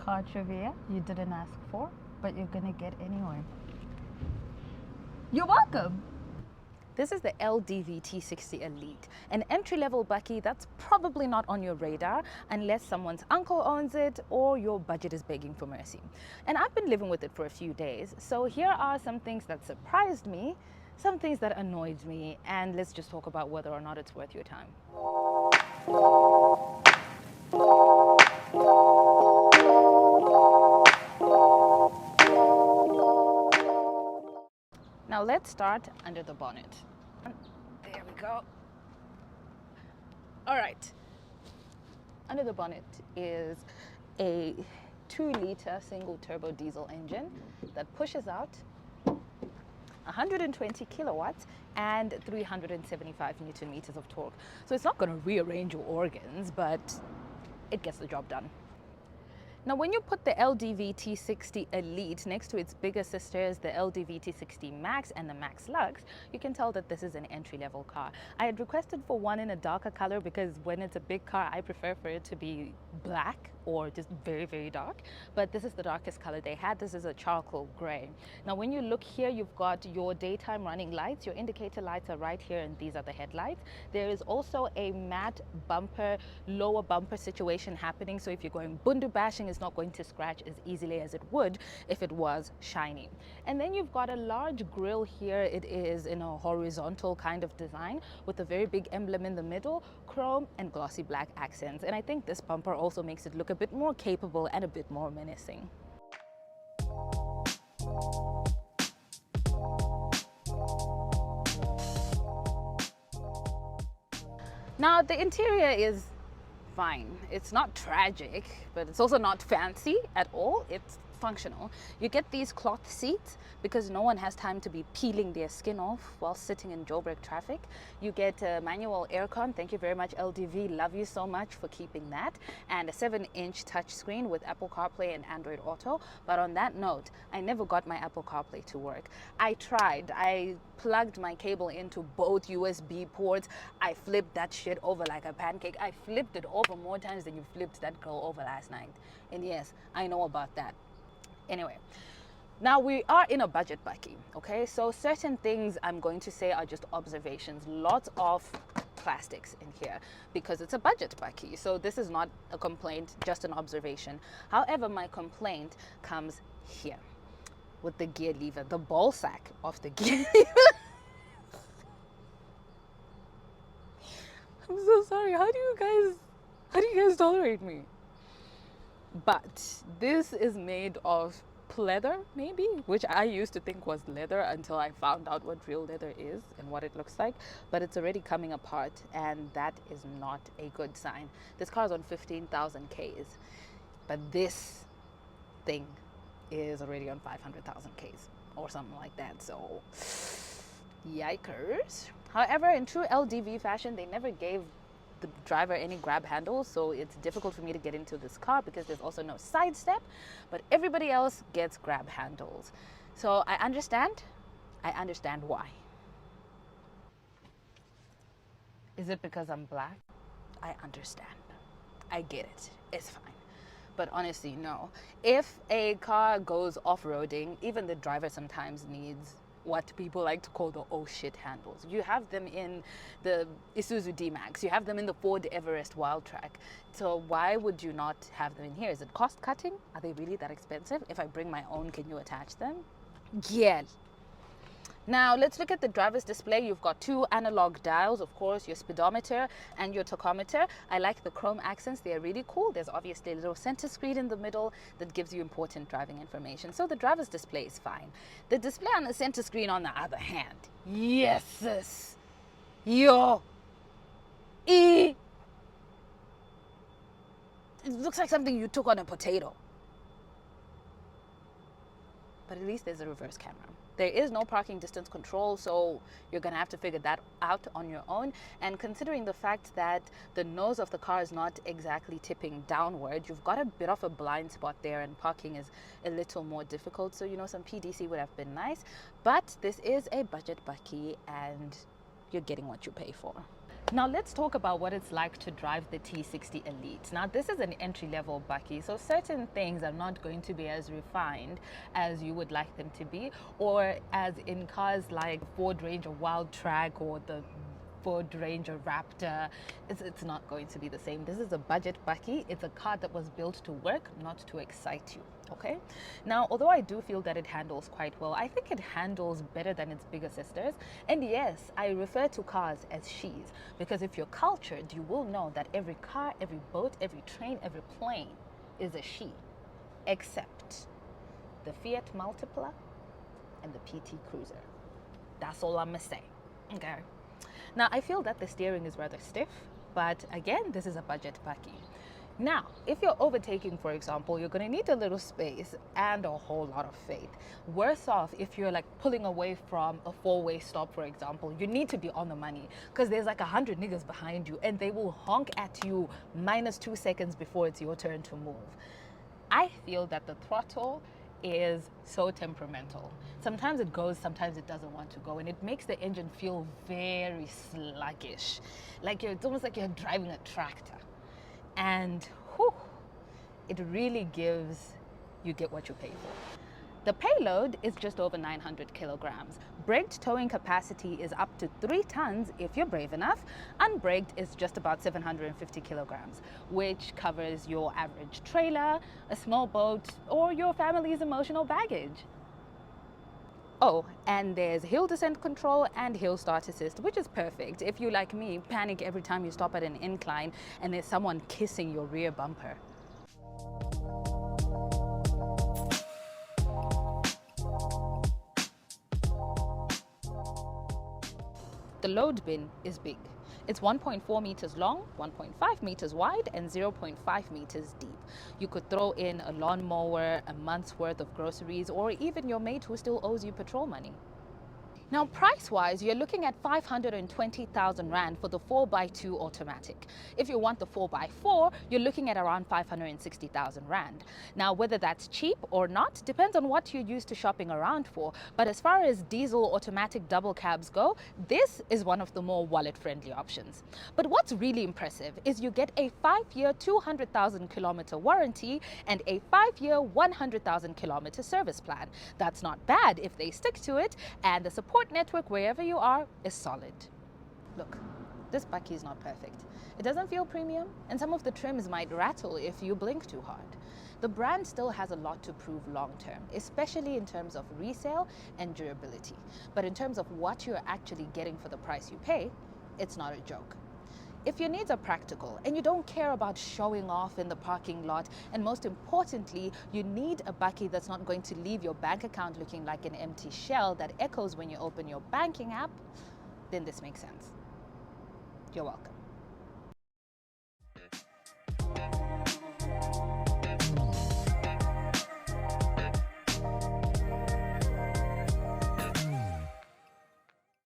car trivia you didn't ask for, but you're gonna get anyway. You're welcome. This is the LDV T60 Elite, an entry-level bakkie that's probably not on your radar unless someone's uncle owns it or your budget is begging for mercy. And I've been living with it for a few days, so here are some things that surprised me, some things that annoyed me, and let's just talk about whether or not it's worth your time. Now let's start under the bonnet. There we go. All right. Under the bonnet is a 2-liter single turbo diesel engine that pushes out 120 kilowatts and 375 newton meters of torque. So it's not going to rearrange your organs, but it gets the job done. Now, when you put the LDV T60 Elite next to its bigger sisters, the LDV T60 Max and the Max Lux, you can tell that this is an entry-level car. I had requested for one in a darker color because when it's a big car, I prefer for it to be black or just very, very dark. But this is the darkest color they had. This is a charcoal gray. Now, when you look here, you've got your daytime running lights. Your indicator lights are right here, and these are the headlights. There is also a matte bumper, lower bumper situation happening. So if you're going bundu bashing, it's not going to scratch as easily as it would if it was shiny. And then you've got a large grille here. It is in a horizontal kind of design with a very big emblem in the middle, chrome and glossy black accents. And I think this bumper also makes it look a bit more capable and a bit more menacing. Now the interior is fine. It's not tragic, but it's also not fancy at all. It's functional. You get these cloth seats because no one has time to be peeling their skin off while sitting in jailbreak traffic. You get a manual aircon. Thank you very much, LDV. Love you so much for keeping that. And a 7-inch touchscreen with Apple CarPlay and Android Auto. But on that note, I never got my Apple CarPlay to work. I tried. I plugged my cable into both USB ports. I flipped that shit over like a pancake. I flipped it over more times than you flipped that girl over last night. And yes, I know about that. Anyway, now we are in a budget bakkie, okay? So certain things I'm going to say are just observations. Lots of plastics in here because it's a budget bakkie. So this is not a complaint, just an observation. However, my complaint comes here with the gear lever, the ball sack of the gear lever. I'm so sorry. How do you guys tolerate me? But this is made of pleather, maybe, which I used to think was leather until I found out what real leather is and what it looks like. But it's already coming apart, and that is not a good sign. This car is on 15,000 Ks, but this thing is already on 500,000 Ks or something like that. So, yikers. However, in true LDV fashion, they never gave the driver any grab handles, so it's difficult for me to get into this car because there's also no side step, but everybody else gets grab handles. So I understand why. Is it because I'm black? I understand. I get it. It's fine. But honestly, no. If a car goes off-roading, even the driver sometimes needs what people like to call the oh shit handles. You have them in the Isuzu D-Max. You have them in the Ford Everest Wildtrak. So why would you not have them in here? Is it cost cutting? Are they really that expensive? If I bring my own, can you attach them? Yeah. Now let's look at the driver's display. You've got 2 analog dials, of course, your speedometer and your tachometer. I like the chrome accents. They're really cool. There's obviously a little center screen in the middle that gives you important driving information. So the driver's display is fine. The display on the center screen, on the other hand, yes, sis. Yo. It looks like something you took on a potato. But at least there's a reverse camera. There is no parking distance control, so you're gonna have to figure that out on your own. And considering the fact that the nose of the car is not exactly tipping downward, you've got a bit of a blind spot there, and parking is a little more difficult. So, you know, some PDC would have been nice, but this is a budget bakkie and you're getting what you pay for. Now let's talk about what it's like to drive the T60 Elite. Now this is an entry-level bakkie, so certain things are not going to be as refined as you would like them to be, or as in cars like Ford Ranger Wildtrak or the Ford Ranger Raptor. It's not going to be the same. This is a budget bakkie. It's a car that was built to work, not to excite you. Okay, now although I do feel that it handles quite well, I think it handles better than its bigger sisters. And yes, I refer to cars as she's, because if you're cultured, you will know that every car, every boat, every train, every plane is a she, except the Fiat Multipla and the PT Cruiser. That's all I'm gonna say. Okay, now I feel that the steering is rather stiff, but again, this is a budget bakkie. Now, if you're overtaking, for example, you're going to need a little space and a whole lot of faith. Worse off, if you're like pulling away from a four-way stop, for example, you need to be on the money, because there's like 100 niggas behind you and they will honk at you -2 seconds before it's your turn to move. I feel that the throttle is so temperamental. Sometimes it goes, sometimes it doesn't want to go, and it makes the engine feel very sluggish. Like it's almost like you're driving a tractor. And whew, it really gives, you get what you pay for. The payload is just over 900 kilograms. Braked towing capacity is up to 3 tons if you're brave enough. Unbraked is just about 750 kilograms, which covers your average trailer, a small boat, or your family's emotional baggage. Oh, and there's hill descent control and hill start assist, which is perfect if you, like me, panic every time you stop at an incline and there's someone kissing your rear bumper. The load bin is big. It's 1.4 meters long, 1.5 meters wide, and 0.5 meters deep. You could throw in a lawnmower, a month's worth of groceries, or even your mate who still owes you petrol money. Now, price-wise, you're looking at 520,000 Rand for the 4x2 automatic. If you want the 4x4, you're looking at around 560,000 Rand. Now, whether that's cheap or not depends on what you're used to shopping around for. But as far as diesel automatic double cabs go, this is one of the more wallet-friendly options. But what's really impressive is you get a 5-year, 200,000 kilometer warranty and a 5-year, 100,000 kilometer service plan. That's not bad if they stick to it, and the support network wherever you are is solid. Look, this bakkie is not perfect. It doesn't feel premium, and some of the trims might rattle if you blink too hard. The brand still has a lot to prove long term, especially in terms of resale and durability. But in terms of what you're actually getting for the price you pay, it's not a joke. If your needs are practical and you don't care about showing off in the parking lot, and most importantly, you need a bakkie that's not going to leave your bank account looking like an empty shell that echoes when you open your banking app, then this makes sense. You're welcome.